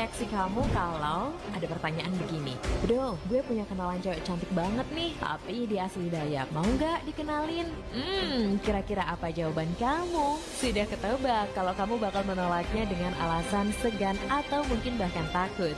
reaksi kamu kalau ada pertanyaan begini? Bro, gue punya kenalan cewek cantik banget nih, tapi dia asli Dayak. Mau nggak dikenalin? Kira-kira apa jawaban kamu? Sudah ketebak kalau kamu bakal menolaknya dengan alasan segan atau mungkin bahkan takut.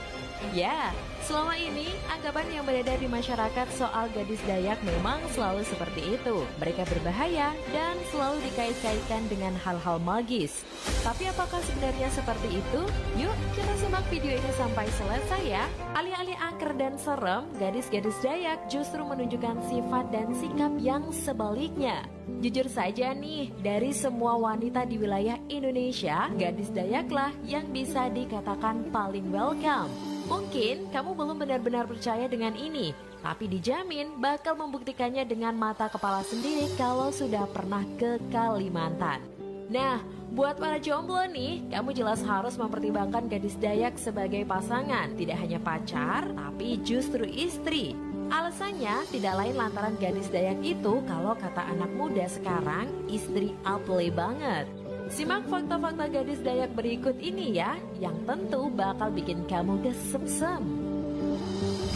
Ya, selama ini anggapan yang beredar di masyarakat soal gadis Dayak memang selalu seperti itu. Mereka berbahaya dan selalu dikait-kaitkan dengan hal-hal magis. Tapi apakah sebenarnya seperti itu? Yuk kita simak video ini sampai selesai ya. Alih-alih angker dan serem, gadis-gadis Dayak justru menunjukkan sifat dan sikap yang sebaliknya. Jujur saja nih, dari semua wanita di wilayah Indonesia, gadis Dayaklah yang bisa dikatakan paling welcome. Mungkin kamu belum benar-benar percaya dengan ini, tapi dijamin bakal membuktikannya dengan mata kepala sendiri kalau sudah pernah ke Kalimantan. Nah, buat para jomblo nih, kamu jelas harus mempertimbangkan gadis Dayak sebagai pasangan, tidak hanya pacar, tapi justru istri. Alasannya tidak lain lantaran gadis Dayak itu kalau kata anak muda sekarang, istri aplay banget. Simak fakta-fakta gadis Dayak berikut ini ya, yang tentu bakal bikin kamu gesem-sem.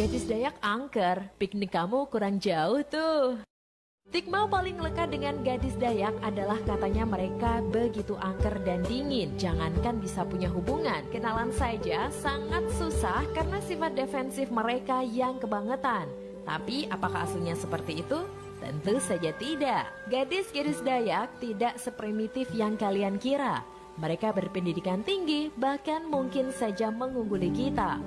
Gadis Dayak angker, piknik kamu kurang jauh tuh. Stigma paling lekat dengan gadis Dayak adalah katanya mereka begitu angker dan dingin. Jangankan bisa punya hubungan, kenalan saja sangat susah karena sifat defensif mereka yang kebangetan. Tapi apakah aslinya seperti itu? Tentu saja tidak. Gadis-gadis Dayak tidak seprimitif yang kalian kira. Mereka berpendidikan tinggi, bahkan mungkin saja mengungguli kita.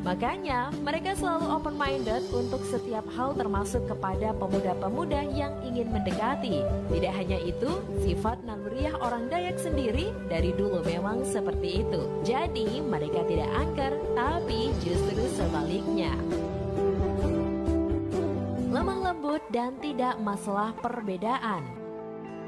Makanya, mereka selalu open-minded untuk setiap hal termasuk kepada pemuda-pemuda yang ingin mendekati. Tidak hanya itu, sifat naluriah orang Dayak sendiri dari dulu memang seperti itu. Jadi, mereka tidak angker, tapi justru sebaliknya. Lemah lembut dan tidak masalah perbedaan.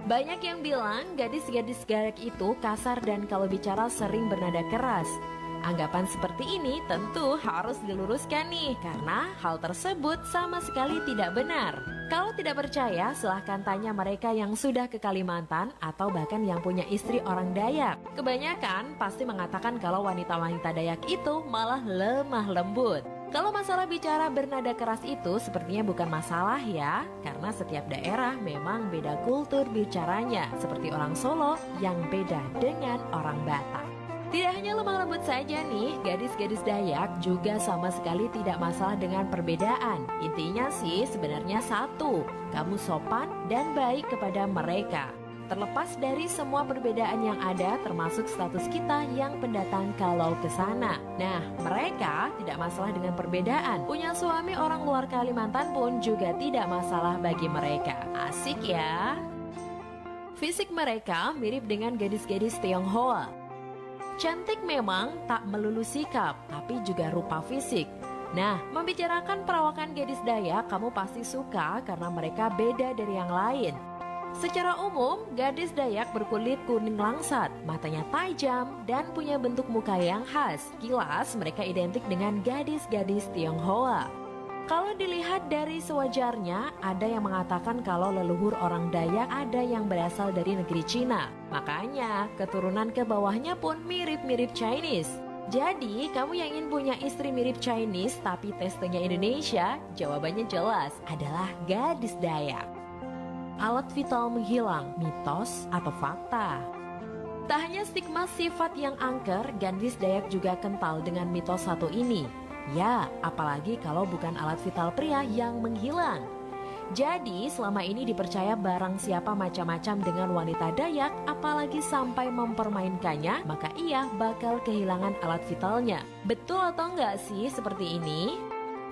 Banyak yang bilang gadis-gadis Dayak itu kasar dan kalau bicara sering bernada keras. Anggapan seperti ini tentu harus diluruskan nih, karena hal tersebut sama sekali tidak benar. Kalau tidak percaya, silahkan tanya mereka yang sudah ke Kalimantan atau bahkan yang punya istri orang Dayak. Kebanyakan pasti mengatakan kalau wanita-wanita Dayak itu malah lemah lembut. Kalau masalah bicara bernada keras itu sepertinya bukan masalah ya, karena setiap daerah memang beda kultur bicaranya, seperti orang Solo yang beda dengan orang Batak. Tidak hanya lemah lembut saja nih, gadis-gadis Dayak juga sama sekali tidak masalah dengan perbedaan. Intinya sih sebenarnya satu, kamu sopan dan baik kepada mereka. Terlepas dari semua perbedaan yang ada, termasuk status kita yang pendatang kalau ke sana. Nah, mereka tidak masalah dengan perbedaan. Punya suami orang luar Kalimantan pun juga tidak masalah bagi mereka. Asik ya. Fisik mereka mirip dengan gadis-gadis Tionghoa. Cantik memang tak melulu sikap, tapi juga rupa fisik. Nah, membicarakan perawakan gadis Dayak, kamu pasti suka karena mereka beda dari yang lain. Secara umum, gadis Dayak berkulit kuning langsat, matanya tajam, dan punya bentuk muka yang khas. Kilas, mereka identik dengan gadis-gadis Tionghoa. Kalau dilihat dari sewajarnya, ada yang mengatakan kalau leluhur orang Dayak ada yang berasal dari negeri Cina. Makanya, keturunan ke bawahnya pun mirip-mirip Chinese. Jadi, kamu yang ingin punya istri mirip Chinese tapi testenya Indonesia, jawabannya jelas adalah gadis Dayak. Alat vital menghilang, mitos atau fakta? Tak hanya stigma sifat yang angker, gadis Dayak juga kental dengan mitos satu ini. Ya, apalagi kalau bukan alat vital pria yang menghilang. Jadi, selama ini dipercaya barang siapa macam-macam dengan wanita Dayak, apalagi sampai mempermainkannya, maka ia bakal kehilangan alat vitalnya. Betul atau enggak sih seperti ini?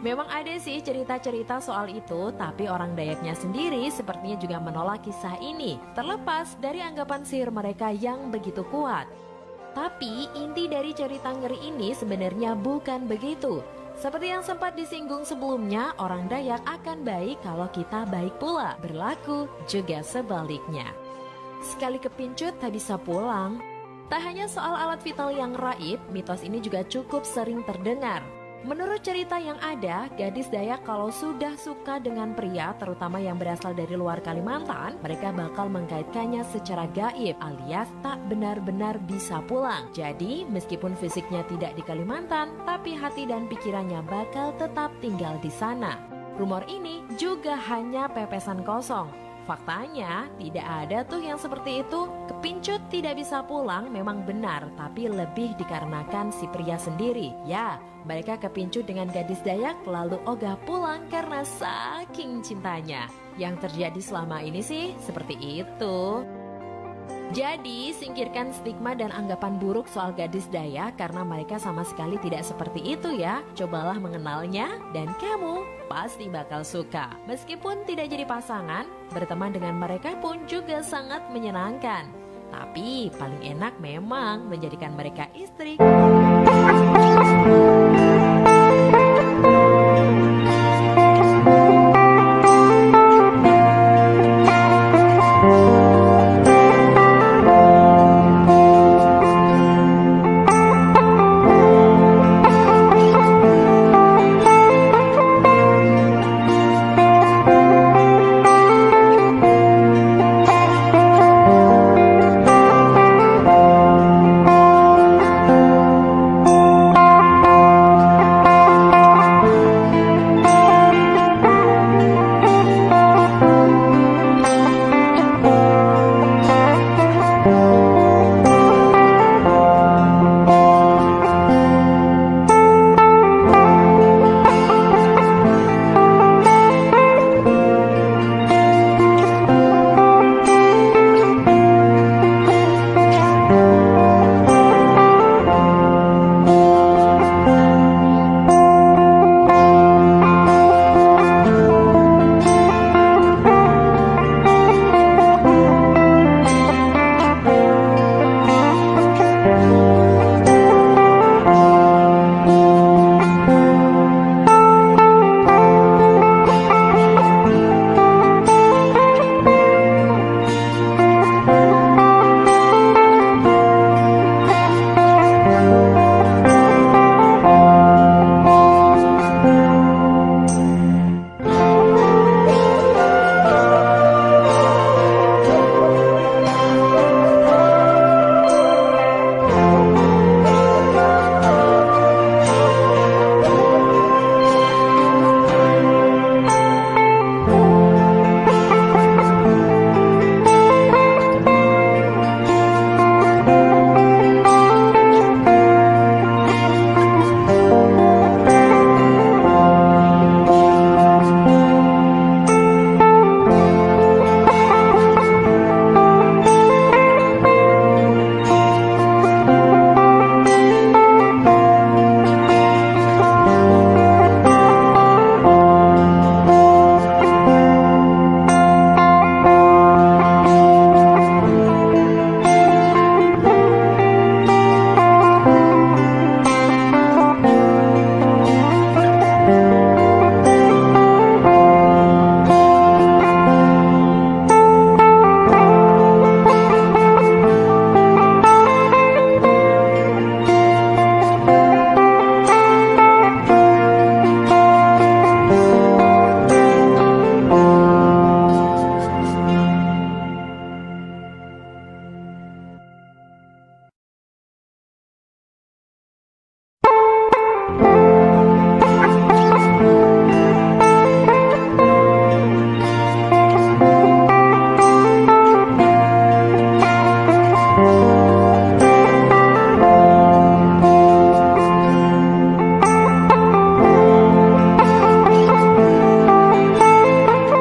Memang ada sih cerita-cerita soal itu, tapi orang Dayaknya sendiri sepertinya juga menolak kisah ini, terlepas dari anggapan sihir mereka yang begitu kuat. Tapi inti dari cerita ngeri ini sebenarnya bukan begitu. Seperti yang sempat disinggung sebelumnya, orang Dayak akan baik kalau kita baik pula, berlaku juga sebaliknya. Sekali kepincut tak bisa pulang. Tak hanya soal alat vital yang raib, mitos ini juga cukup sering terdengar. Menurut cerita yang ada, gadis Dayak kalau sudah suka dengan pria, terutama yang berasal dari luar Kalimantan, mereka bakal mengkaitkannya secara gaib alias tak benar-benar bisa pulang. Jadi, meskipun fisiknya tidak di Kalimantan, tapi hati dan pikirannya bakal tetap tinggal di sana. Rumor ini juga hanya pepesan kosong. Faktanya, tidak ada tuh yang seperti itu. Kepincut tidak bisa pulang memang benar, tapi lebih dikarenakan si pria sendiri. Ya, mereka kepincut dengan gadis Dayak lalu ogah pulang karena saking cintanya. Yang terjadi selama ini sih seperti itu. Jadi, singkirkan stigma dan anggapan buruk soal gadis Dayak karena mereka sama sekali tidak seperti itu ya. Cobalah mengenalnya dan kamu pasti bakal suka. Meskipun tidak jadi pasangan, berteman dengan mereka pun juga sangat menyenangkan. Tapi paling enak memang menjadikan mereka istri.